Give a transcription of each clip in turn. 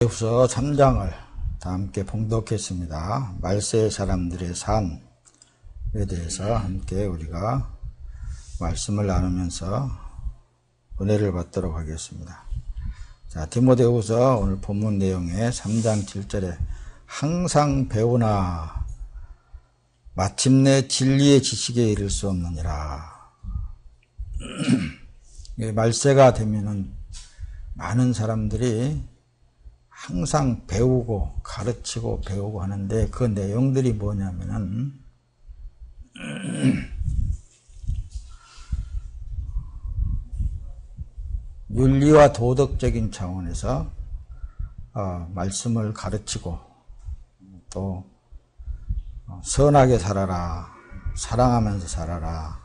후서 3장을 다 함께 봉독했습니다. 말세 사람들의 삶에 대해서 함께 우리가 말씀을 나누면서 은혜를 받도록 하겠습니다. 자, 디모데후서 오늘 본문 내용의 3장 7절에 항상 배우나 마침내 진리의 지식에 이를 수 없느니라. 말세가 되면은 많은 사람들이 항상 배우고 가르치고 배우고 하는데 그 내용들이 뭐냐면은 윤리와 도덕적인 차원에서 말씀을 가르치고 또 선하게 살아라, 사랑하면서 살아라,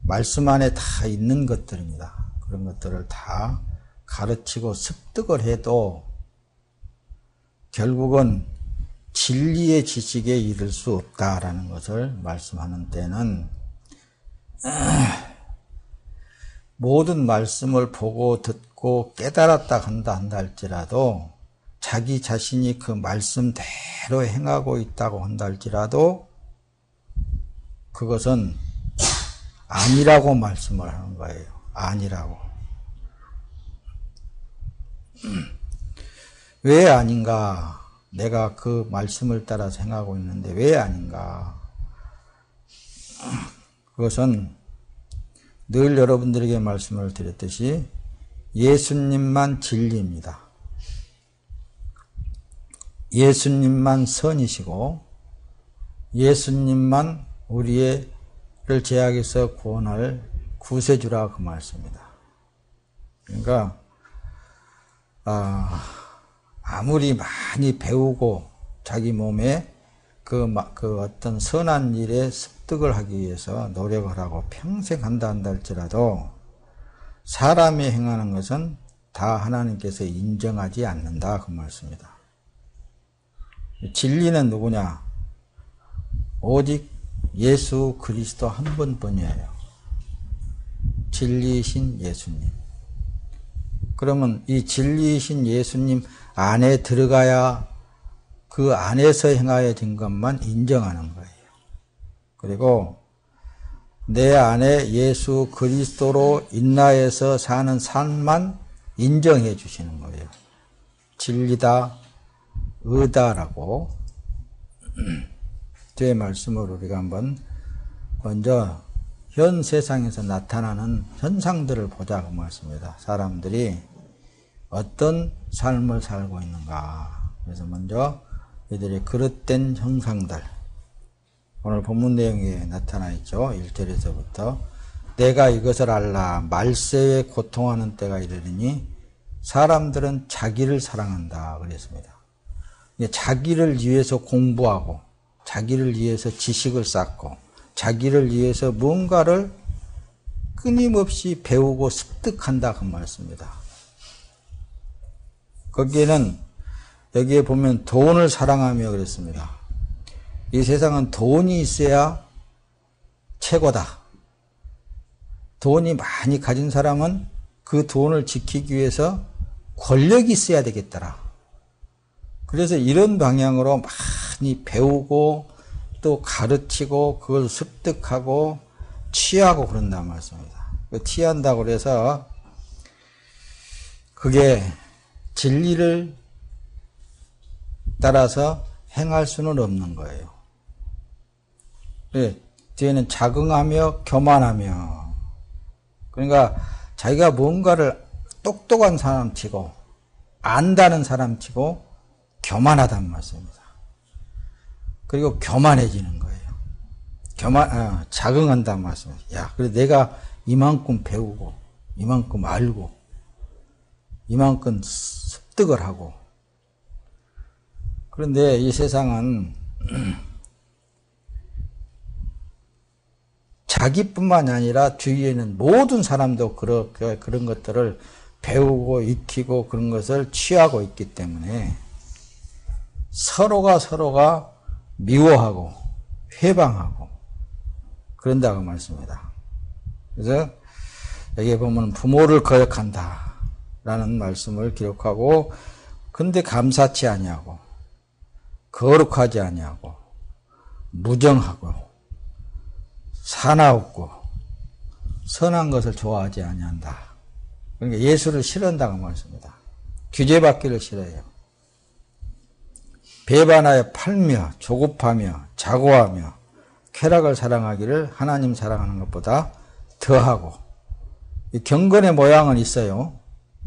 말씀 안에 다 있는 것들입니다. 그런 것들을 다 가르치고 습득을 해도 결국은 진리의 지식에 이를 수 없다라는 것을 말씀하는 때는 모든 말씀을 보고 듣고 깨달았다 한다 할지라도 자기 자신이 그 말씀대로 행하고 있다고 한다 할지라도 그것은 아니라고 말씀을 하는 거예요. 아니라고. 왜 아닌가? 내가 그 말씀을 따라서 행하고 있는데 왜 아닌가? 그것은 늘 여러분들에게 말씀을 드렸듯이 예수님만 진리입니다. 예수님만 선이시고 예수님만 우리를 죄악에서 구원할 구세주라 그 말씀입니다. 그러니까 아무리 많이 배우고 자기 몸에 그 어떤 선한 일에 습득을 하기 위해서 노력을 하고 평생 한다 할지라도 사람이 행하는 것은 다 하나님께서 인정하지 않는다 그 말씀입니다. 진리는 누구냐? 오직 예수 그리스도 한 분뿐이에요. 진리이신 예수님. 그러면 이 진리이신 예수님 안에 들어가야 그 안에서 행하여진 것만 인정하는 거예요. 그리고 내 안에 예수 그리스도로 인하여서 사는 삶만 인정해 주시는 거예요. 진리다, 의다라고 뒤에 말씀을 우리가 한번 먼저 현 세상에서 나타나는 현상들을 보자 그 말씀입니다. 사람들이 어떤 삶을 살고 있는가. 그래서 먼저 이들의 그릇된 형상들. 오늘 본문 내용에 나타나 있죠. 1절에서부터 내가 이것을 알라. 말세에 고통하는 때가 이르리니 사람들은 자기를 사랑한다. 그랬습니다. 자기를 위해서 공부하고 자기를 위해서 지식을 쌓고 자기를 위해서 뭔가를 끊임없이 배우고 습득한다. 그 말씀입니다. 거기에는 여기에 보면 돈을 사랑하며 그랬습니다. 이 세상은 돈이 있어야 최고다. 돈이 많이 가진 사람은 그 돈을 지키기 위해서 권력이 있어야 되겠더라. 그래서 이런 방향으로 많이 배우고 또 가르치고 그걸 습득하고 취하고 그런단 말씀입니다. 취한다고 그래서 그게 진리를 따라서 행할 수는 없는 거예요. 뒤에는 자긍하며 교만하며, 그러니까 자기가 뭔가를 똑똑한 사람치고 안다는 사람치고 교만하단 말씀입니다. 그리고 교만해지는 거예요. 자긍한단 말씀입니다. 야, 그래 내가 이만큼 배우고 이만큼 알고 이만큼 습득을 하고. 그런데 이 세상은 자기뿐만이 아니라 주위에는 모든 사람도 그런 것들을 배우고 익히고 그런 것을 취하고 있기 때문에 서로가 미워하고 회방하고 그런다고 말씀입니다. 그래서 여기에 보면 부모를 거역한다 라는 말씀을 기록하고 근데 감사치 아니하고 거룩하지 아니하고 무정하고 사나웠고 선한 것을 좋아하지 아니한다. 그러니까 예수를 싫어한다고 말씀입니다. 규제받기를 싫어해요. 배반하여 팔며 조급하며 자고하며 쾌락을 사랑하기를 하나님 사랑하는 것보다 더하고, 이 경건의 모양은 있어요.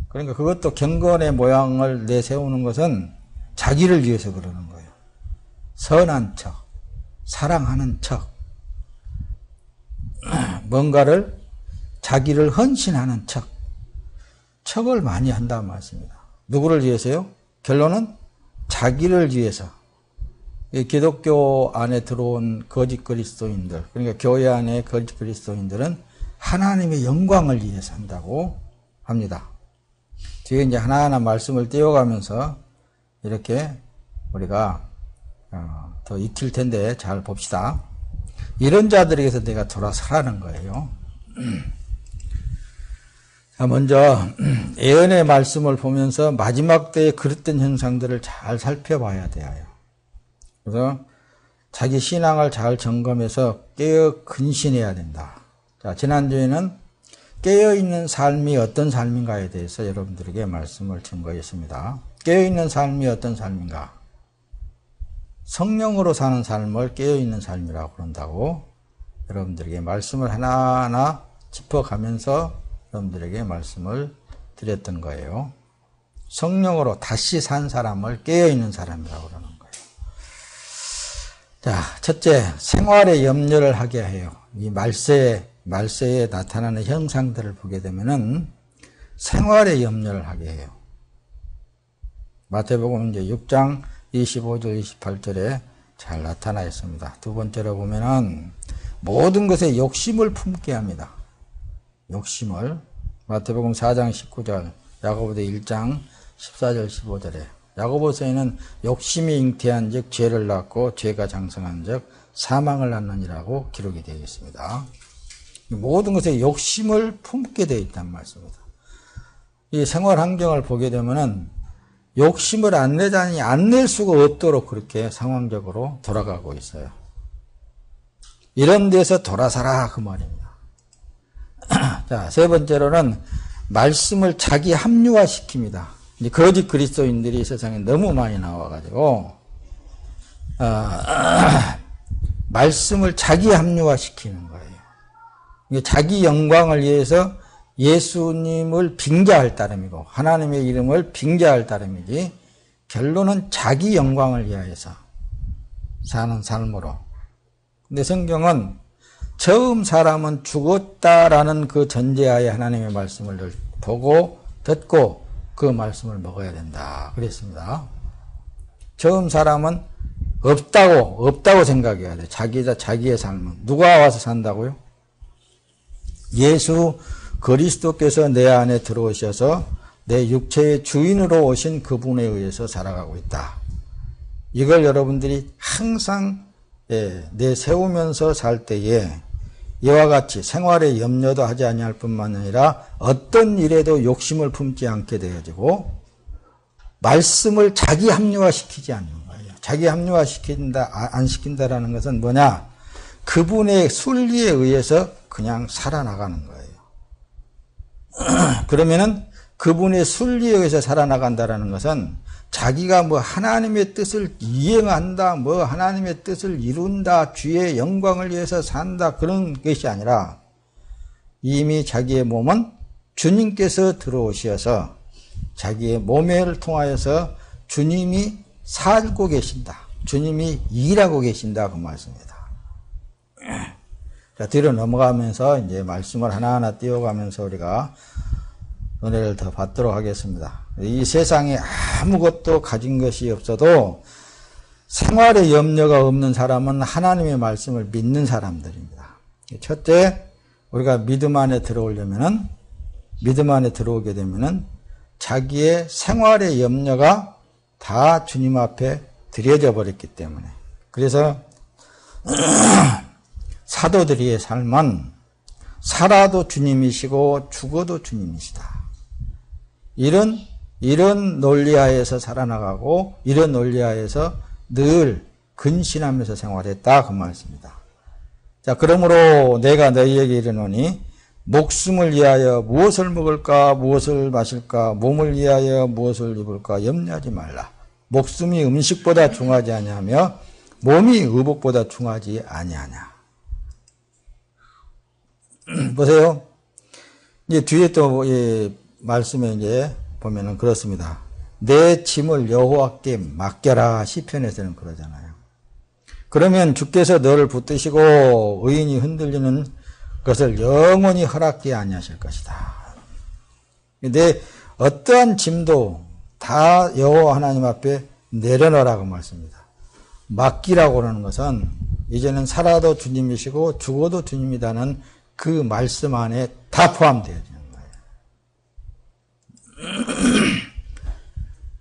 그러니까 그것도 경건의 모양을 내세우는 것은 자기를 위해서 그러는 거예요. 선한 척, 사랑하는 척, 뭔가를 자기를 헌신하는 척을 많이 한다는 말씀입니다. 누구를 위해서요? 결론은 자기를 위해서. 기독교 안에 들어온 거짓 그리스도인들, 그러니까 교회 안에 거짓 그리스도인들은 하나님의 영광을 위해서 한다고 합니다. 뒤에 이제 하나하나 말씀을 띄워가면서 이렇게 우리가 더 익힐 텐데 잘 봅시다. 이런 자들에게서 내가 돌아서라는 거예요. 자, 먼저 예언의 말씀을 보면서 마지막 때에 그릇된 현상들을 잘 살펴봐야 돼요. 그래서 자기 신앙을 잘 점검해서 깨어 근신해야 된다. 자, 지난주에는 깨어있는 삶이 어떤 삶인가에 대해서 여러분들에게 말씀을 증거했습니다. 깨어있는 삶이 어떤 삶인가? 성령으로 사는 삶을 깨어있는 삶이라고 그런다고 여러분들에게 말씀을 하나하나 짚어가면서 여러분들에게 말씀을 드렸던 거예요. 성령으로 다시 산 사람을 깨어있는 사람이라고 그러는 거예요. 자, 첫째, 생활에 염려를 하게 해요. 이 말세에 나타나는 형상들을 보게 되면은 생활에 염려를 하게 해요. 마태복음 이제 6장 25절 28절에 잘 나타나 있습니다. 두 번째로 보면은 모든 것에 욕심을 품게 합니다. 욕심을. 마태복음 4장 19절, 야고보서 1장 14절 15절에 야고보서에는 욕심이 잉태한 즉 죄를 낳고 죄가 장성한 즉 사망을 낳느니라고 기록이 되어 있습니다. 모든 것에 욕심을 품게 되어 있다는 말씀입니다. 이 생활 환경을 보게 되면은 욕심을 안 내자니 안 낼 수가 없도록 그렇게 상황적으로 돌아가고 있어요. 이런 데서 돌아서라 그 말입니다. 자, 세 번째로는 말씀을 자기 합리화시킵니다. 이제 거짓 그리스도인들이 세상에 너무 많이 나와가지고 말씀을 자기 합리화시키는 거예요. 자기 영광을 위해서 예수님을 빙자할 따름이고 하나님의 이름을 빙자할 따름이지 결론은 자기 영광을 위하여서 사는 삶으로. 근데 성경은 처음 사람은 죽었다라는 그 전제하에 하나님의 말씀을 보고 듣고 그 말씀을 먹어야 된다 그랬습니다. 처음 사람은 없다고 생각해야 돼. 자기의 삶은. 누가 와서 산다고요? 예수 그리스도께서 내 안에 들어오셔서 내 육체의 주인으로 오신 그분에 의해서 살아가고 있다. 이걸 여러분들이 항상 내세우면서 살 때에 이와 같이 생활에 염려도 하지 아니할 뿐만 아니라 어떤 일에도 욕심을 품지 않게 되어지고 말씀을 자기 합리화시키지 않는 거예요. 자기 안 시킨다라는 것은 뭐냐? 그분의 순리에 의해서 그냥 살아나가는 거예요. 그러면은 그분의 순리에 의해서 살아나간다라는 것은 자기가 뭐 하나님의 뜻을 이행한다, 뭐 하나님의 뜻을 이룬다, 주의 영광을 위해서 산다 그런 것이 아니라 이미 자기의 몸은 주님께서 들어오셔서 자기의 몸을 통하여서 주님이 살고 계신다. 주님이 일하고 계신다 그 말씀입니다. 자, 뒤로 넘어가면서 이제 말씀을 하나하나 띄워가면서 우리가 은혜를 더 받도록 하겠습니다. 이 세상에 아무것도 가진 것이 없어도 생활에 염려가 없는 사람은 하나님의 말씀을 믿는 사람들입니다. 첫째, 우리가 믿음 안에 들어오게 되면은 자기의 생활의 염려가 다 주님 앞에 드려져 버렸기 때문에. 그래서 사도들의 삶은 살아도 주님이시고 죽어도 주님이시다. 이런 이런 논리하에서 살아나가고 이런 논리하에서 늘 근신하면서 생활했다 그 말씀입니다. 자, 그러므로 내가 너희에게 이르노니 목숨을 위하여 무엇을 먹을까 무엇을 마실까 몸을 위하여 무엇을 입을까 염려하지 말라. 목숨이 음식보다 중하지 아니하며 몸이 의복보다 중하지 아니하냐. 보세요. 이제 뒤에 또 말씀에 이제 보면은 그렇습니다. 내 짐을 여호와께 맡겨라 시편에서는 그러잖아요. 그러면 주께서 너를 붙드시고 의인이 흔들리는 것을 영원히 허락지 아니하실 것이다. 내 어떠한 짐도 다 여호와 하나님 앞에 내려놓으라고 말씀입니다. 맡기라고 하는 것은 이제는 살아도 주님이시고 죽어도 주님이다는 그 말씀 안에 다 포함되어 있는 거예요.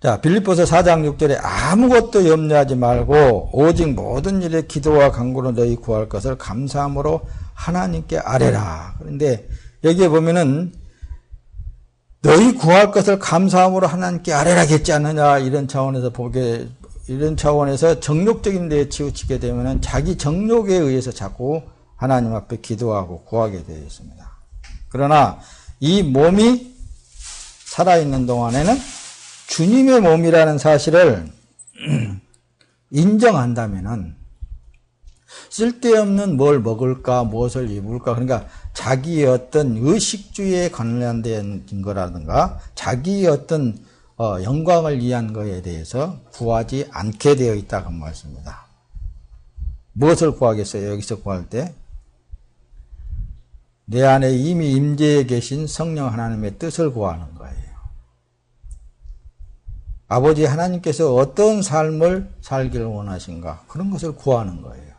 자, 빌립보서 4장 6절에 아무것도 염려하지 말고 오직 모든 일에 기도와 간구로 너희 구할 것을 감사함으로 하나님께 아뢰라. 그런데 여기에 보면은 너희 구할 것을 감사함으로 하나님께 아뢰라겠지 않느냐 이런 차원에서 이런 차원에서 정욕적인 데에 치우치게 되면은 자기 정욕에 의해서 자꾸 하나님 앞에 기도하고 구하게 되어 있습니다. 그러나 이 몸이 살아있는 동안에는 주님의 몸이라는 사실을 인정한다면은 쓸데없는 뭘 먹을까 무엇을 입을까 그러니까 자기의 어떤 의식주의에 관련된 거라든가 자기의 어떤 영광을 위한 것에 대해서 구하지 않게 되어 있다고 말씀입니다. 무엇을 구하겠어요? 여기서 구할 때 내 안에 이미 임재해 계신 성령 하나님의 뜻을 구하는 거예요. 아버지 하나님께서 어떤 삶을 살기를 원하신가 그런 것을 구하는 거예요.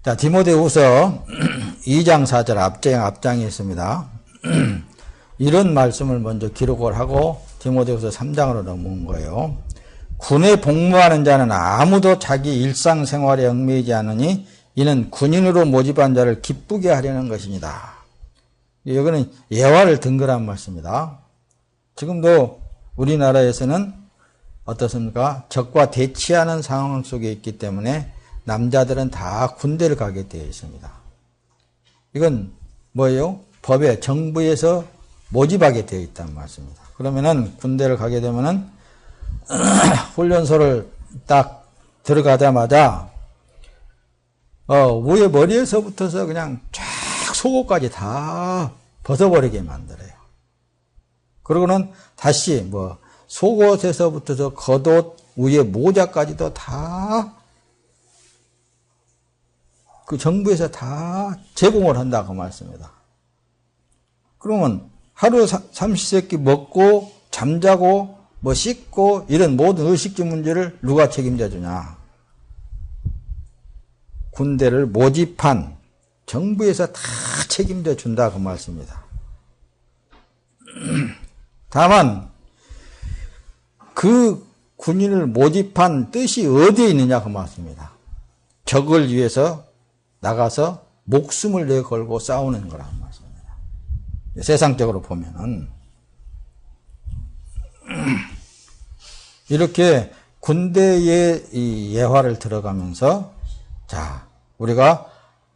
자, 디모데후서 2장 4절 앞장에 있습니다. 이런 말씀을 먼저 기록을 하고 디모데후서 3장으로 넘어온 거예요. 군에 복무하는 자는 아무도 자기 일상생활에 얽매이지 않으니 이는 군인으로 모집한 자를 기쁘게 하려는 것입니다. 여기는 예화를 든 거란 말씀입니다. 지금도 우리나라에서는 어떻습니까? 적과 대치하는 상황 속에 있기 때문에 남자들은 다 군대를 가게 되어 있습니다. 이건 뭐예요? 법에 정부에서 모집하게 되어 있다는 말씀입니다. 그러면은 군대를 가게 되면은 훈련소를 딱 들어가자마자 위에 머리에서부터서 그냥 쫙 속옷까지 다 벗어버리게 만들어요. 그러고는 다시 속옷에서부터서 겉옷 위에 모자까지도 다 그 정부에서 다 제공을 한다고 말씀입니다. 그러면 하루 삼시세끼 먹고 잠자고 씻고 이런 모든 의식주 문제를 누가 책임져 주냐? 군대를 모집한 정부에서 다 책임져 준다 그 말씀입니다. 다만 그 군인을 모집한 뜻이 어디에 있느냐 그 말씀입니다. 적을 위해서 나가서 목숨을 내걸고 싸우는 거란 말씀입니다. 세상적으로 보면은 이렇게 군대의 이 예화를 들어가면서 자, 우리가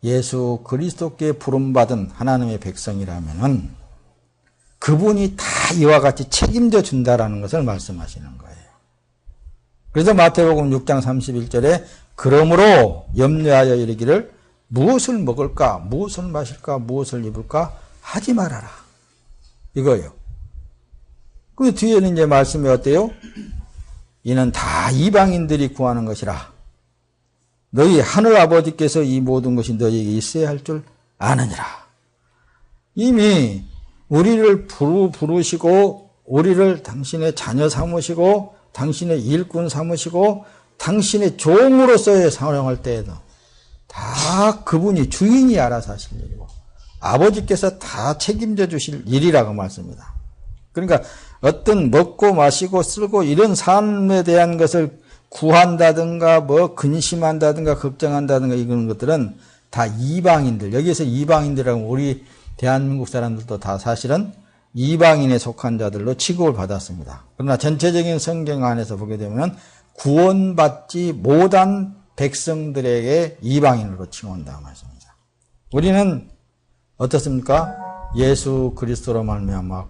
예수 그리스도께 부름받은 하나님의 백성이라면은 그분이 다 이와 같이 책임져 준다라는 것을 말씀하시는 거예요. 그래서 마태복음 6장 31절에 그러므로 염려하여 이르기를 무엇을 먹을까 무엇을 마실까 무엇을 입을까 하지 말아라 이거예요. 그 뒤에는 이제 말씀이 어때요? 이는 다 이방인들이 구하는 것이라. 너희 하늘 아버지께서 이 모든 것이 너희에게 있어야 할 줄 아느니라. 이미 우리를 부르시고 우리를 당신의 자녀 삼으시고 당신의 일꾼 삼으시고 당신의 종으로서의 사용할 때에도 다 그분이 주인이 알아서 하실 일이고 아버지께서 다 책임져 주실 일이라고 말씀입니다. 그러니까 어떤 먹고 마시고 쓰고 이런 삶에 대한 것을 구한다든가 근심한다든가 걱정한다든가 이런 것들은 다 이방인들, 여기에서 이방인들이라고 우리 대한민국 사람들도 다 사실은 이방인에 속한 자들로 취급을 받았습니다. 그러나 전체적인 성경 안에서 보게 되면 구원받지 못한 백성들에게 이방인으로 칭한다 말씀입니다. 우리는 어떻습니까? 예수 그리스도로 말미암아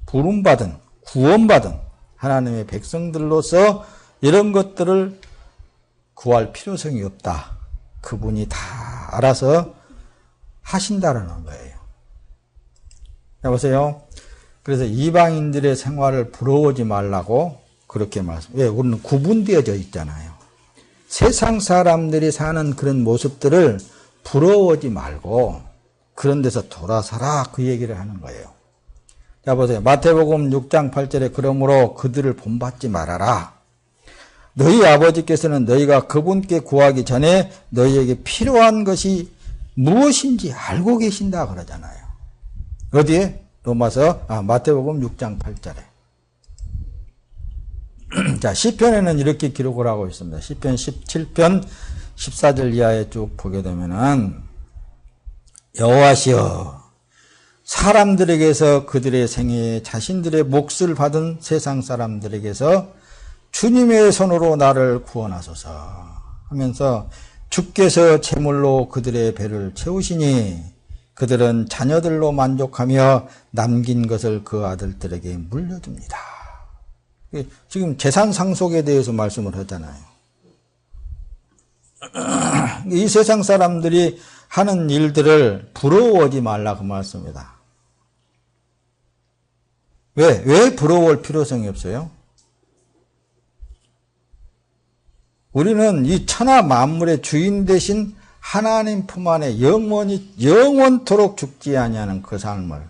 부름받은 구원받은 하나님의 백성들로서 이런 것들을 구할 필요성이 없다. 그분이 다 알아서 하신다라는 거예요. 여보세요? 그래서 이방인들의 생활을 부러워하지 말라고 그렇게 왜? 우리는 구분되어져 있잖아요. 세상 사람들이 사는 그런 모습들을 부러워하지 말고 그런 데서 돌아서라 그 얘기를 하는 거예요. 자 보세요. 마태복음 6장 8절에 그러므로 그들을 본받지 말아라. 너희 아버지께서는 너희가 그분께 구하기 전에 너희에게 필요한 것이 무엇인지 알고 계신다 그러잖아요. 어디에? 마태복음 6장 8절에. 자, 시편에는 이렇게 기록을 하고 있습니다. 시편 17편 14절 이하에 쭉 보게 되면은 여호와시여 사람들에게서 그들의 생애에 자신들의 몫을 받은 세상 사람들에게서 주님의 손으로 나를 구원하소서 하면서 주께서 제물로 그들의 배를 채우시니 그들은 자녀들로 만족하며 남긴 것을 그 아들들에게 물려줍니다. 지금 재산 상속에 대해서 말씀을 하잖아요. 이 세상 사람들이 하는 일들을 부러워하지 말라 그 말씀입니다. 왜 부러워할 필요성이 없어요? 우리는 이 천하 만물의 주인 되신 하나님 품 안에 영원토록 죽지 아니하는 그 삶을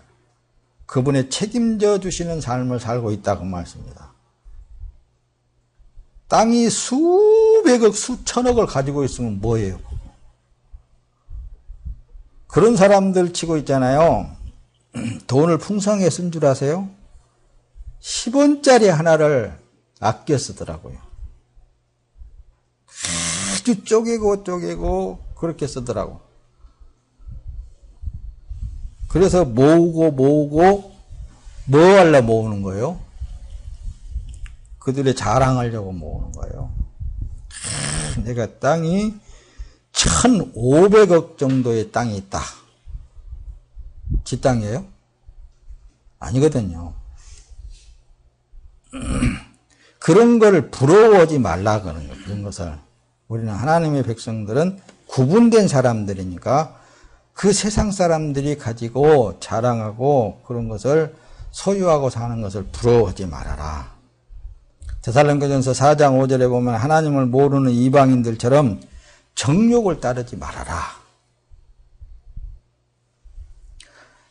그분의 책임져 주시는 삶을 살고 있다 그 말씀입니다. 땅이 수백억 수천억을 가지고 있으면 뭐예요? 그런 사람들 치고 있잖아요. 돈을 풍성하게 쓴 줄 아세요? 10원짜리 하나를 아껴 쓰더라고요. 아주 쪼개고 그렇게 쓰더라고. 그래서 모으고 뭐 하려 모으는 거예요? 그들의 자랑하려고 모으는 거예요. 내가 땅이 1,500억 정도의 땅이 있다. 지 땅이에요? 아니거든요. 그런 걸 부러워하지 말라 그러는 거예요. 그런 것을. 우리는 하나님의 백성들은 구분된 사람들이니까 그 세상 사람들이 가지고 자랑하고 그런 것을 소유하고 사는 것을 부러워하지 말아라. 데살로니가전서 4장 5절에 보면 하나님을 모르는 이방인들처럼 정욕을 따르지 말아라.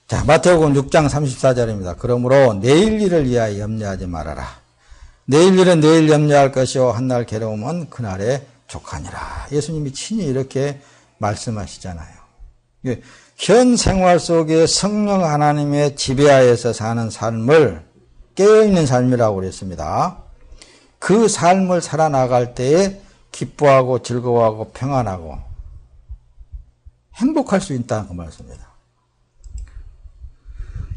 자, 마태복음 6장 34절입니다. 그러므로 내일 일을 위하여 염려하지 말아라. 내일 일은 내일 염려할 것이요 한날 괴로움은 그날에 족하니라. 예수님이 친히 이렇게 말씀하시잖아요. 현 생활 속에 성령 하나님의 지배하에서 사는 삶을 깨어있는 삶이라고 그랬습니다. 그 삶을 살아나갈 때에 기뻐하고 즐거워하고 평안하고 행복할 수 있다는 그 말씀입니다.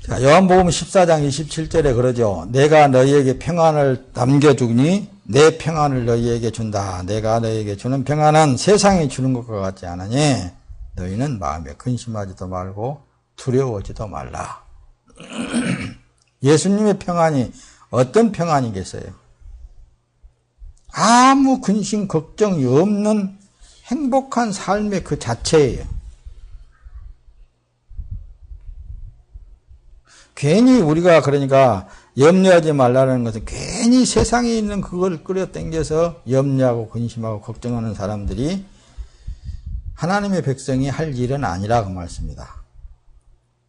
자, 요한복음 14장 27절에 그러죠. 내가 너희에게 평안을 남겨주니 내 평안을 너희에게 준다. 내가 너희에게 주는 평안은 세상이 주는 것과 같지 않으니 너희는 마음에 근심하지도 말고 두려워하지도 말라. 예수님의 평안이 어떤 평안이겠어요? 아무 근심 걱정이 없는 행복한 삶의 그 자체예요. 괜히 우리가 그러니까 염려하지 말라는 것은 괜히 세상에 있는 그걸 끌어당겨서 염려하고 근심하고 걱정하는 사람들이 하나님의 백성이 할 일은 아니라 그 말씀입니다.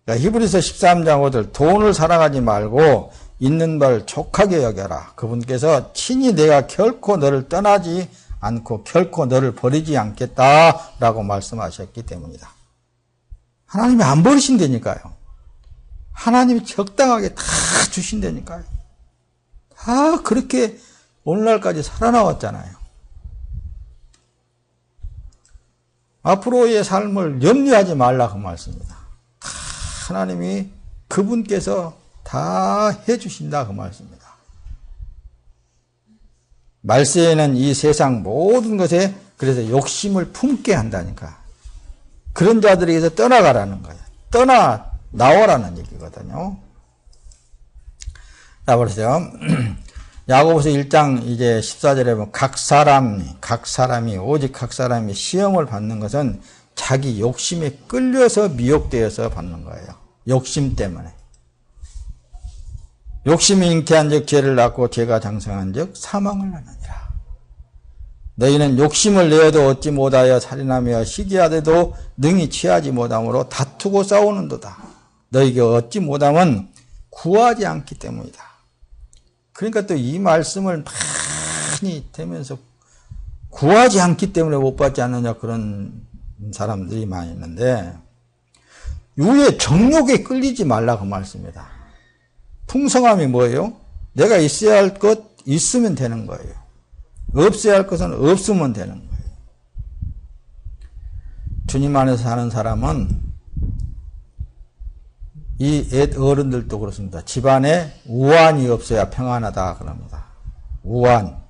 그러니까 히브리서 13장 5절 돈을 사랑하지 말고 있는 걸 족하게 여겨라. 그분께서 친히 내가 결코 너를 떠나지 않고 결코 너를 버리지 않겠다라고 말씀하셨기 때문이다. 하나님이 안 버리신다니까요. 하나님이 적당하게 다 주신다니까요. 다 그렇게 오늘날까지 살아나왔잖아요. 앞으로의 삶을 염려하지 말라 그 말씀입니다. 다 하나님이 그분께서 다 다 해주신다 그 말씀입니다. 말세에는 이 세상 모든 것에 그래서 욕심을 품게 한다니까. 그런 자들에게서 떠나가라는 거예요. 나오라는 얘기거든요. 자, 보세요. 야고보서 1장 이제 14절에 보면 각 사람이 오직 각 사람이 시험을 받는 것은 자기 욕심에 끌려서 미혹되어서 받는 거예요. 욕심 때문에. 욕심이 잉태한즉 죄를 낳고 죄가 장성한즉 사망을 낳느니라. 너희는 욕심을 내어도 얻지 못하여 살인하며 시기하되도 능히 취하지 못함으로 다투고 싸우는도다. 너희가 얻지 못함은 구하지 않기 때문이다. 그러니까 또 이 말씀을 많이 되면서 구하지 않기 때문에 못 받지 않느냐 그런 사람들이 많이 있는데 유의 정욕에 끌리지 말라 그 말씀입니다. 풍성함이 뭐예요? 내가 있어야 할 것 있으면 되는 거예요. 없어야 할 것은 없으면 되는 거예요. 주님 안에서 사는 사람은 이 어른들도 그렇습니다. 집안에 우환이 없어야 평안하다 그럽니다. 우환.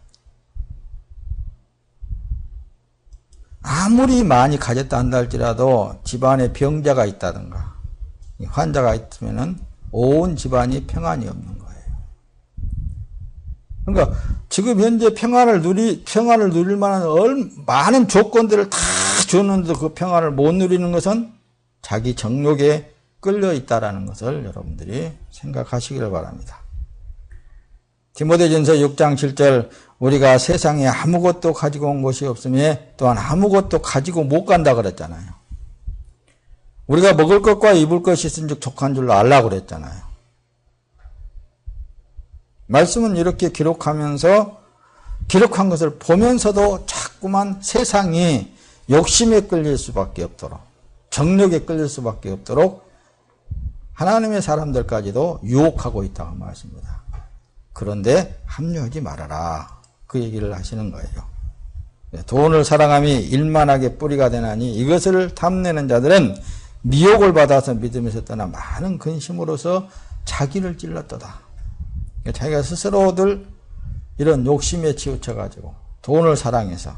아무리 많이 가졌다 한다 할지라도 집안에 병자가 있다든가 환자가 있으면은 온 집안이 평안이 없는 거예요. 그러니까 지금 현재 평안을 누릴 만한 많은 조건들을 다 줬는데도 그 평안을 못 누리는 것은 자기 정욕에 끌려 있다라는 것을 여러분들이 생각하시기를 바랍니다. 디모데전서 6장 7절 우리가 세상에 아무것도 가지고 온 것이 없으며 또한 아무것도 가지고 못 간다 그랬잖아요. 우리가 먹을 것과 입을 것이 있은즉 족한 줄로 알라고 그랬잖아요. 말씀은 이렇게 기록한 것을 보면서도 자꾸만 세상이 욕심에 끌릴 수밖에 없도록 정욕에 끌릴 수밖에 없도록 하나님의 사람들까지도 유혹하고 있다고 말씀입니다. 그런데 합류하지 말아라. 그 얘기를 하시는 거예요. 돈을 사랑함이 일만하게 뿌리가 되나니 이것을 탐내는 자들은 미혹을 받아서 믿음에서 떠나 많은 근심으로서 자기를 찔렀도다. 자기가 스스로들 이런 욕심에 치우쳐가지고 돈을 사랑해서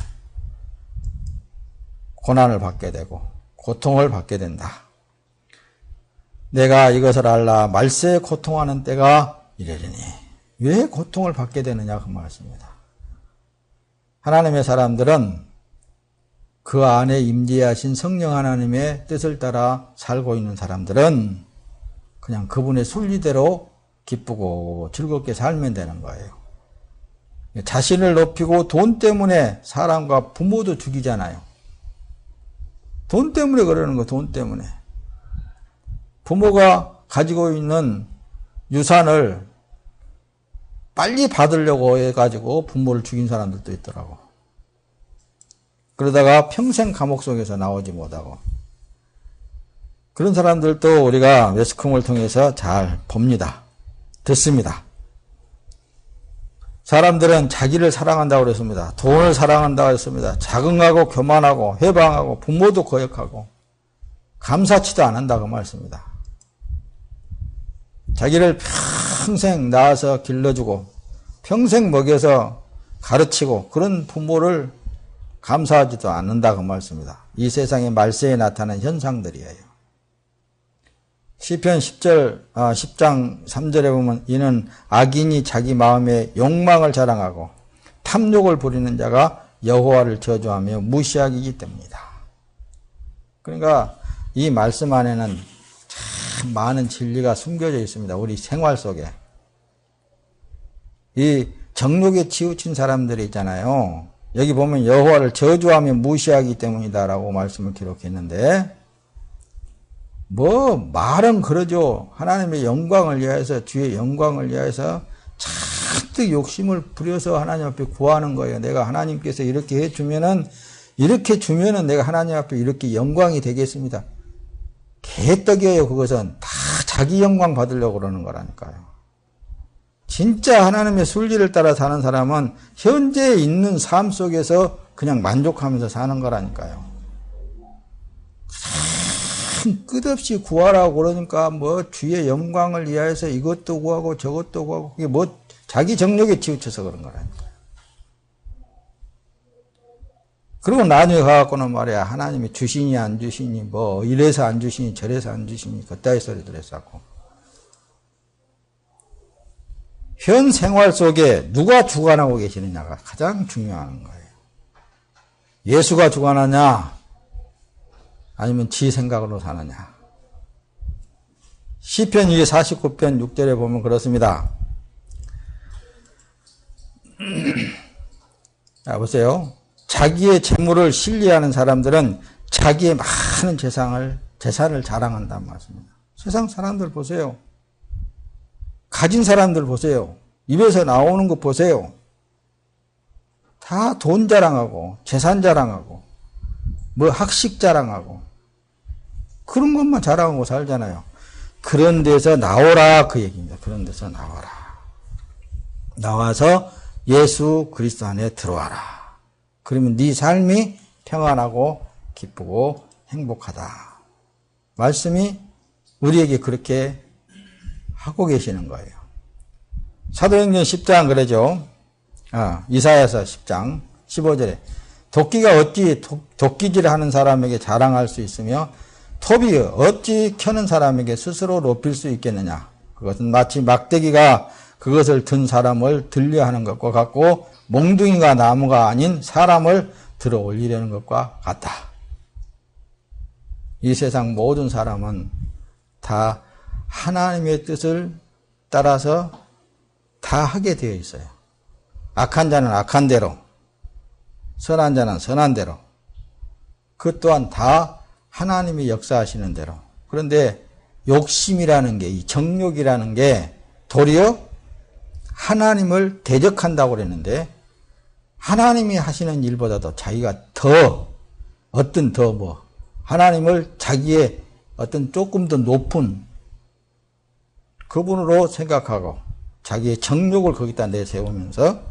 고난을 받게 되고 고통을 받게 된다. 내가 이것을 알라 말세에 고통하는 때가 이르리니 왜 고통을 받게 되느냐 그 말씀입니다. 하나님의 사람들은 그 안에 임재하신 성령 하나님의 뜻을 따라 살고 있는 사람들은 그냥 그분의 순리대로 기쁘고 즐겁게 살면 되는 거예요. 자신을 높이고 돈 때문에 사람과 부모도 죽이잖아요. 돈 때문에 그러는 거, 돈 때문에. 부모가 가지고 있는 유산을 빨리 받으려고 해가지고 부모를 죽인 사람들도 있더라고. 그러다가 평생 감옥 속에서 나오지 못하고. 그런 사람들도 우리가 매스컴을 통해서 잘 봅니다. 듣습니다. 사람들은 자기를 사랑한다고 그랬습니다. 돈을 사랑한다고 했습니다. 자긍하고 교만하고 회방하고 부모도 거역하고 감사치도 않는다고 말씀입니다. 자기를 평생 낳아서 길러주고 평생 먹여서 가르치고 그런 부모를 감사하지도 않는다고 말씀입니다. 이 세상의 말세에 나타나는 현상들이에요. 시편 10장 3절에 보면 이는 악인이 자기 마음에 욕망을 자랑하고 탐욕을 부리는 자가 여호와를 저주하며 무시하기 때문이다. 그러니까 이 말씀 안에는 참 많은 진리가 숨겨져 있습니다. 우리 생활 속에. 이 정욕에 치우친 사람들이 있잖아요. 여기 보면 여호와를 저주하며 무시하기 때문이다라고 말씀을 기록했는데 말은 그러죠. 하나님의 영광을 위하여서 주의 영광을 위하여서 잔뜩 욕심을 부려서 하나님 앞에 구하는 거예요. 내가 하나님께서 이렇게 해주면은 내가 하나님 앞에 이렇게 영광이 되겠습니다. 개떡이에요. 그것은 다 자기 영광 받으려고 그러는 거라니까요. 진짜 하나님의 순리를 따라 사는 사람은 현재 있는 삶 속에서 그냥 만족하면서 사는 거라니까요. 무슨 끝없이 구하라고 그러니까 뭐 주의 영광을 위하여서 이것도 구하고 저것도 구하고 그게 뭐 자기 정력에 치우쳐서 그런 거라니까. 그리고 나중에 가갖고는 말이야 하나님이 주시니 안 주시니 뭐 이래서 안 주시니 저래서 안 주시니 그따위 소리들 했었고. 현 생활 속에 누가 주관하고 계시느냐가 가장 중요한 거예요. 예수가 주관하냐 아니면 지 생각으로 사느냐. 시편 49편 6절에 보면 그렇습니다. 자 보세요. 자기의 재물을 신뢰하는 사람들은 자기의 많은 재산을 자랑한다는 말씀입니다. 세상 사람들 보세요. 가진 사람들 보세요. 입에서 나오는 거 보세요. 다 돈 자랑하고 재산 자랑하고 뭐 학식 자랑하고 그런 것만 자랑하고 살잖아요. 그런 데서 나오라 그 얘기입니다. 그런 데서 나와라. 나와서 예수 그리스도 안에 들어와라. 그러면 네 삶이 평안하고 기쁘고 행복하다. 말씀이 우리에게 그렇게 하고 계시는 거예요. 사도행전 10장 그러죠. 이사야서 10장 15절에 도끼가 어찌 도끼질 하는 사람에게 자랑할 수 있으며 톱이 어찌 켜는 사람에게 스스로 높일 수 있겠느냐. 그것은 마치 막대기가 그것을 든 사람을 들려하는 것과 같고 몽둥이가 나무가 아닌 사람을 들어 올리려는 것과 같다. 이 세상 모든 사람은 다 하나님의 뜻을 따라서 다 하게 되어 있어요. 악한 자는 악한 대로, 선한 자는 선한 대로, 그 또한 다 하나님이 역사하시는 대로. 그런데 욕심이라는 게, 이 정욕이라는 게 도리어 하나님을 대적한다고 그랬는데 하나님이 하시는 일보다도 자기가 하나님을 자기의 어떤 조금 더 높은 그분으로 생각하고 자기의 정욕을 거기다 내세우면서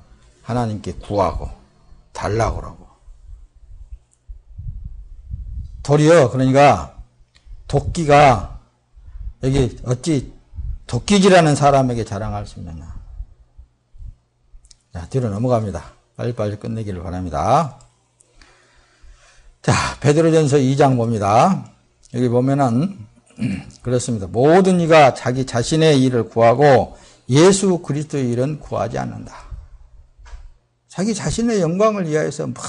하나님께 구하고 달라고 그러고. 도리어 그러니까 도끼가 여기 어찌 도끼질하는 사람에게 자랑할 수 있느냐. 자, 뒤로 넘어갑니다. 빨리빨리 끝내기를 바랍니다. 자, 베드로전서 2장 봅니다. 여기 보면은 그렇습니다. 모든 이가 자기 자신의 일을 구하고 예수 그리스도의 일은 구하지 않는다. 자기 자신의 영광을 위하여서 막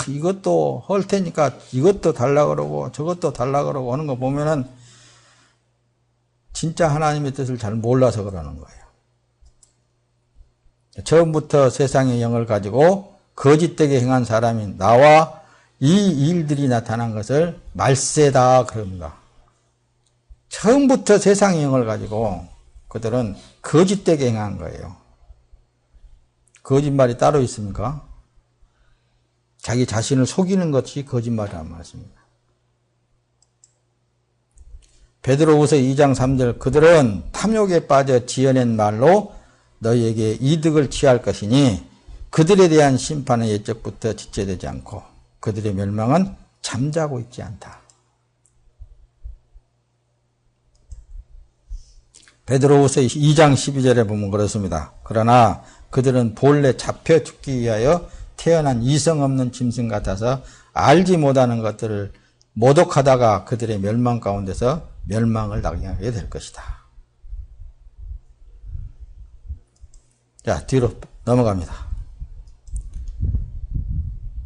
이것도 할 테니까 이것도 달라 그러고 저것도 달라 그러고 하는 거 보면은 진짜 하나님의 뜻을 잘 몰라서 그러는 거예요. 처음부터 세상의 영을 가지고 거짓되게 행한 사람인 나와 이 일들이 나타난 것을 말세다 그럽니다. 처음부터 세상의 영을 가지고 그들은 거짓되게 행한 거예요. 거짓말이 따로 있습니까? 자기 자신을 속이는 것이 거짓말이란 말씀입니다. 베드로후서 2장 3절 그들은 탐욕에 빠져 지어낸 말로 너희에게 이득을 취할 것이니 그들에 대한 심판은 옛적부터 지체되지 않고 그들의 멸망은 잠자고 있지 않다. 베드로후서 2장 12절에 보면 그렇습니다. 그러나 그들은 본래 잡혀 죽기 위하여 태어난 이성 없는 짐승 같아서 알지 못하는 것들을 모독하다가 그들의 멸망 가운데서 멸망을 당하게 될 것이다. 자, 뒤로 넘어갑니다.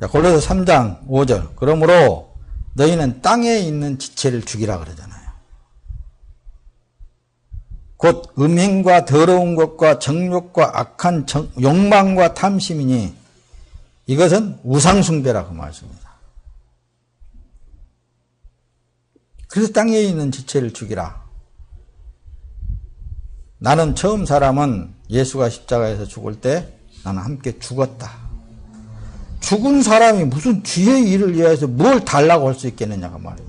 자, 골로새 3장 5절 그러므로 너희는 땅에 있는 지체를 죽이라 그러잖아요. 곧 음행과 더러운 것과 정욕과 악한 욕망과 탐심이니 이것은 우상숭배라고 말씀입니다. 그래서 땅에 있는 지체를 죽이라. 나는 처음 사람은 예수가 십자가에서 죽을 때 나는 함께 죽었다. 죽은 사람이 무슨 주의 일을 위해서 뭘 달라고 할 수 있겠느냐가 말입니다.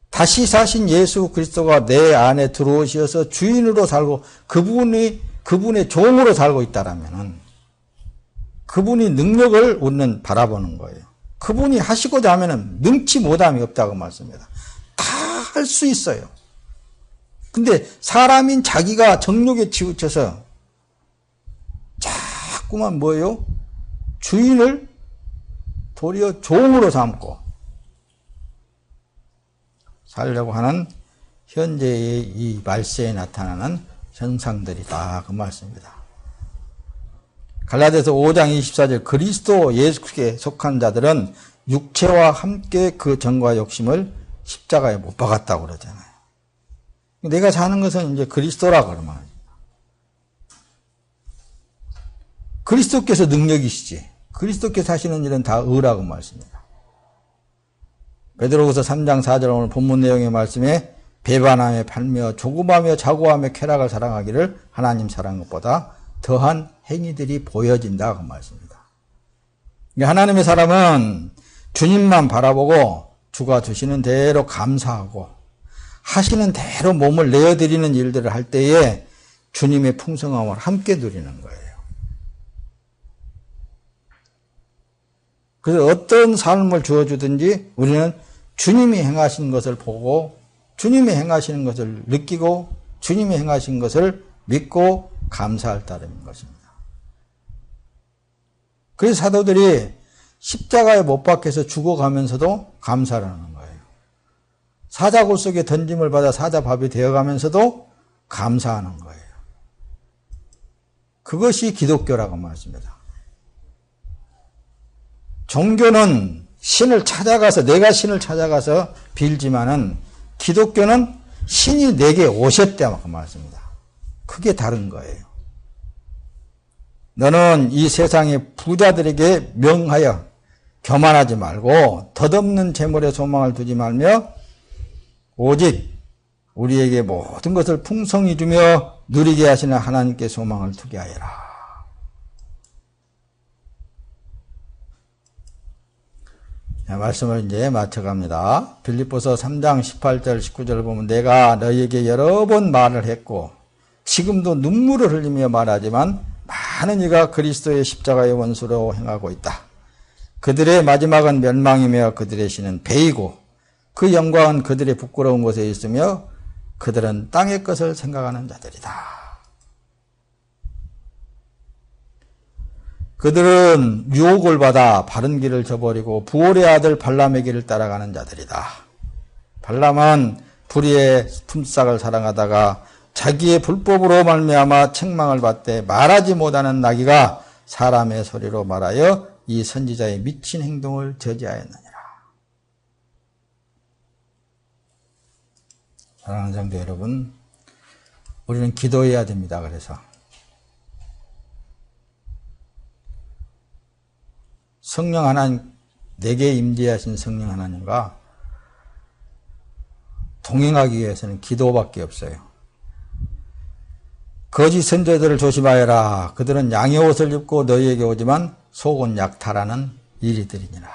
다시 사신 예수 그리스도가 내 안에 들어오셔서 주인으로 살고 그분의 종으로 살고 있다라면은 그분이 능력을 우리는 바라보는 거예요. 그분이 하시고자 하면은 능치 못함이 없다고 말씀입니다. 다 할 수 있어요. 근데 사람인 자기가 정욕에 치우쳐서 자꾸만 뭐예요? 주인을 도리어 종으로 삼고 살려고 하는 현재의 이 말세에 나타나는 현상들이다. 그 말씀입니다. 갈라디아서 5장 24절 그리스도 예수께 속한 자들은 육체와 함께 그 정과 욕심을 십자가에 못 박았다고 그러잖아요. 내가 사는 것은 이제 그리스도라고 그러면 그리스도께서 능력이시지. 그리스도께서 하시는 일은 다 의라고 말씀입니다. 베드로후서 3장 4절 오늘 본문 내용의 말씀에 배반하며 팔며 조급하며 자고하며 쾌락을 사랑하기를 하나님 사랑한 것보다 더한 행위들이 보여진다 그 말씀입니다. 하나님의 사람은 주님만 바라보고 주가 주시는 대로 감사하고 하시는 대로 몸을 내어드리는 일들을 할 때에 주님의 풍성함을 함께 누리는 거예요. 그래서 어떤 삶을 주어주든지 우리는 주님이 행하신 것을 보고 주님이 행하시는 것을 느끼고 주님이 행하신 것을 믿고 감사할 따름인 것입니다. 그래서 사도들이 십자가에 못 박혀서 죽어가면서도 감사를 하는 거예요. 사자굴 속에 던짐을 받아 사자밥이 되어가면서도 감사하는 거예요. 그것이 기독교라고 말씀입니다. 종교는 신을 찾아가서 내가 신을 찾아가서 빌지만은 기독교는 신이 내게 오셨다고 말씀입니다. 그게 다른 거예요. 너는 이 세상의 부자들에게 명하여 교만하지 말고 덧없는 재물에 소망을 두지 말며 오직 우리에게 모든 것을 풍성히 주며 누리게 하시는 하나님께 소망을 두게 하여라. 자, 말씀을 이제 마쳐갑니다. 빌립보서 3장 18절 19절을 보면 내가 너희에게 여러 번 말을 했고 지금도 눈물을 흘리며 말하지만 많은 이가 그리스도의 십자가의 원수로 행하고 있다. 그들의 마지막은 멸망이며 그들의 신은 배이고 그 영광은 그들의 부끄러운 곳에 있으며 그들은 땅의 것을 생각하는 자들이다. 그들은 유혹을 받아 바른 길을 저버리고 부올의 아들 발람의 길을 따라가는 자들이다. 발람은 불의의 품삯을 사랑하다가 자기의 불법으로 말미암아 책망을 받되 말하지 못하는 나귀가 사람의 소리로 말하여 이 선지자의 미친 행동을 저지하였느니라. 사랑하는 성도 여러분, 우리는 기도해야 됩니다. 그래서 성령 하나님, 내게 임재하신 성령 하나님과 동행하기 위해서는 기도밖에 없어요. 거짓 선지자들을 조심하여라. 그들은 양의 옷을 입고 너희에게 오지만 속은 약탈하는 이리들이니라.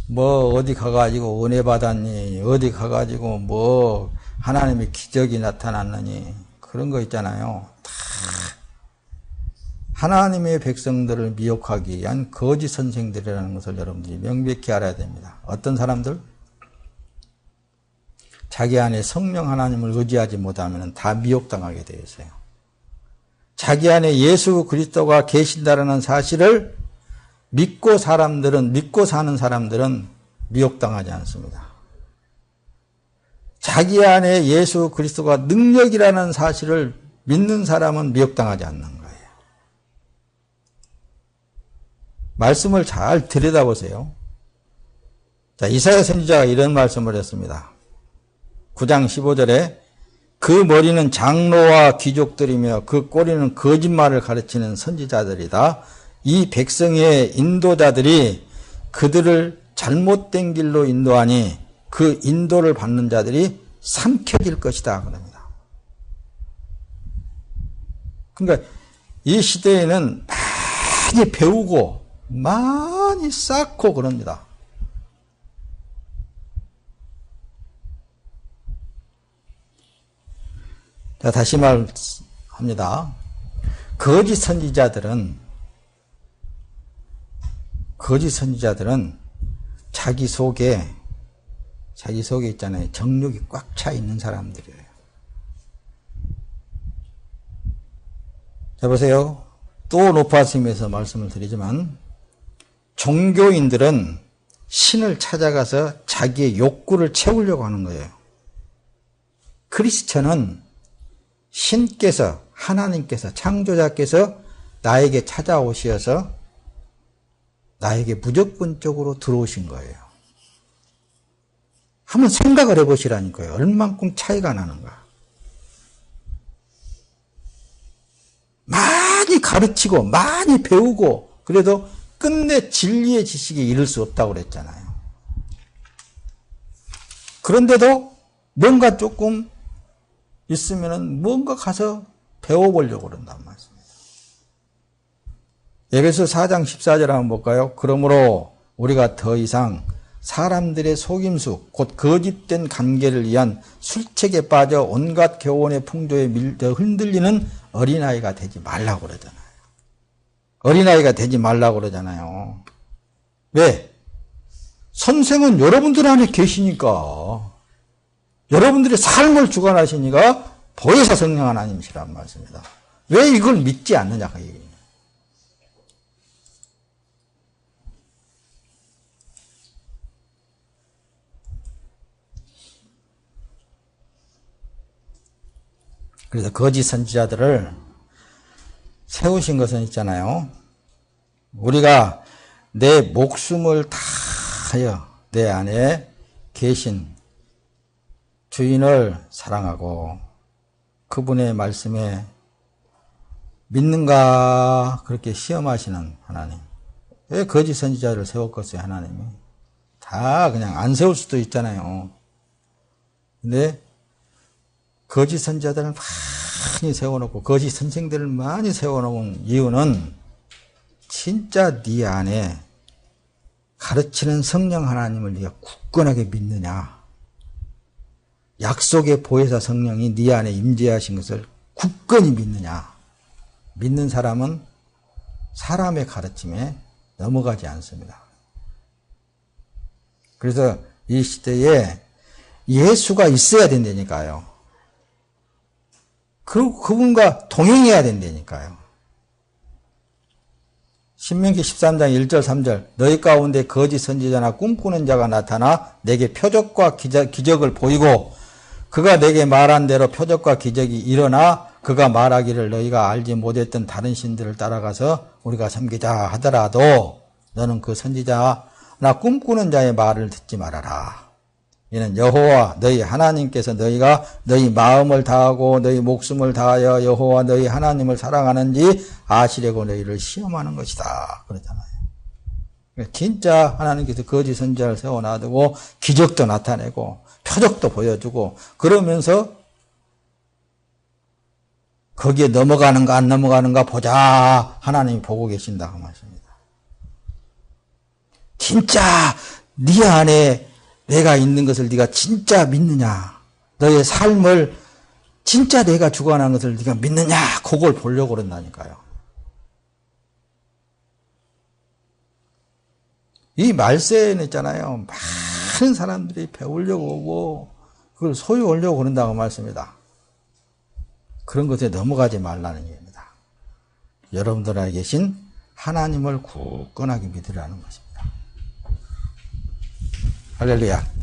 뭐 어디 가가지고 은혜 받았니? 어디 가가지고 뭐 하나님의 기적이 나타났느니? 그런 거 있잖아요. 다 하나님의 백성들을 미혹하기 위한 거짓 선생들이라는 것을 여러분들이 명백히 알아야 됩니다. 어떤 사람들? 자기 안에 성령 하나님을 의지하지 못하면 다 미혹당하게 되어 있어요. 자기 안에 예수 그리스도가 계신다라는 사실을 믿고 사는 사람들은 미혹당하지 않습니다. 자기 안에 예수 그리스도가 능력이라는 사실을 믿는 사람은 미혹당하지 않는 거예요. 말씀을 잘 들여다보세요. 자, 이사야 선지자가 이런 말씀을 했습니다. 9장 15절에 그 머리는 장로와 귀족들이며 그 꼬리는 거짓말을 가르치는 선지자들이다. 이 백성의 인도자들이 그들을 잘못된 길로 인도하니 그 인도를 받는 자들이 삼켜질 것이다. 그럽니다. 그러니까 이 시대에는 많이 배우고 많이 쌓고 그럽니다. 자, 다시 말합니다. 거짓 선지자들은 거짓 선지자들은 자기 속에 있잖아요. 정욕이 꽉 차 있는 사람들이에요. 자, 보세요. 또 높아짐에서 말씀을 드리지만, 종교인들은 신을 찾아가서 자기의 욕구를 채우려고 하는 거예요. 크리스천은 신께서, 하나님께서, 창조자께서 나에게 찾아오셔서 나에게 무조건적으로 들어오신 거예요. 한번 생각을 해보시라니까요. 얼만큼 차이가 나는가. 많이 가르치고 많이 배우고 그래도 끝내 진리의 지식에 이를 수 없다고 그랬잖아요. 그런데도 뭔가 조금 있으면은 뭔가 가서 배워보려고 그런단 말씀입니다. 에베소 4장 14절 한번 볼까요? 그러므로 우리가 더 이상 사람들의 속임수 곧 거짓된 관계를 위한 술책에 빠져 온갖 교훈의 풍조에 밀려 흔들리는 어린아이가 되지 말라고 그러잖아요. 어린아이가 되지 말라고 그러잖아요. 왜? 선생은 여러분들 안에 계시니까, 여러분들의 삶을 주관하시니까 보혜사 성령 하나님이시란 말씀입니다. 왜 이걸 믿지 않느냐 그 얘기예요. 그래서 거짓 선지자들을 세우신 것은 있잖아요. 우리가 내 목숨을 다하여 내 안에 계신 주인을 사랑하고 그분의 말씀에 믿는가 그렇게 시험하시는 하나님. 왜 거짓 선지자를 세웠겠어요, 하나님이? 다 그냥 안 세울 수도 있잖아요. 근데 거짓 선지자들을 많이 세워놓고 거짓 선생들을 많이 세워놓은 이유는 진짜 네 안에 가르치는 성령 하나님을 네가 굳건하게 믿느냐, 약속의 보혜사 성령이 네 안에 임재하신 것을 굳건히 믿느냐. 믿는 사람은 사람의 가르침에 넘어가지 않습니다. 그래서 이 시대에 예수가 있어야 된다니까요. 그리고 그분과 동행해야 된다니까요. 신명기 13장 1절 3절 너희 가운데 거짓 선지자나 꿈꾸는 자가 나타나 내게 표적과 기적을 보이고 그가 내게 말한 대로 표적과 기적이 일어나 그가 말하기를 너희가 알지 못했던 다른 신들을 따라가서 우리가 섬기자 하더라도 너는 그 선지자나 꿈꾸는 자의 말을 듣지 말아라. 이는 여호와 너희 하나님께서 너희가 너희 마음을 다하고 너희 목숨을 다하여 여호와 너희 하나님을 사랑하는지 아시려고 너희를 시험하는 것이다. 그러잖아요. 진짜 하나님께서 거짓 선지자를 세워놔두고 기적도 나타내고 표적도 보여주고 그러면서 거기에 넘어가는가 안 넘어가는가 보자. 하나님이 보고 계신다고 말씀입니다. 진짜 네 안에 내가 있는 것을 네가 진짜 믿느냐? 너의 삶을 진짜 내가 주관하는 것을 네가 믿느냐? 그걸 보려고 그런다니까요. 이 말세에는 있잖아요. 많은 사람들이 배우려고 오고 그걸 소유하려고 그런다고 말씀입니다. 그런 것에 넘어가지 말라는 얘기입니다. 여러분들 안에 계신 하나님을 굳건하게 믿으라는 것입니다. 할렐루야.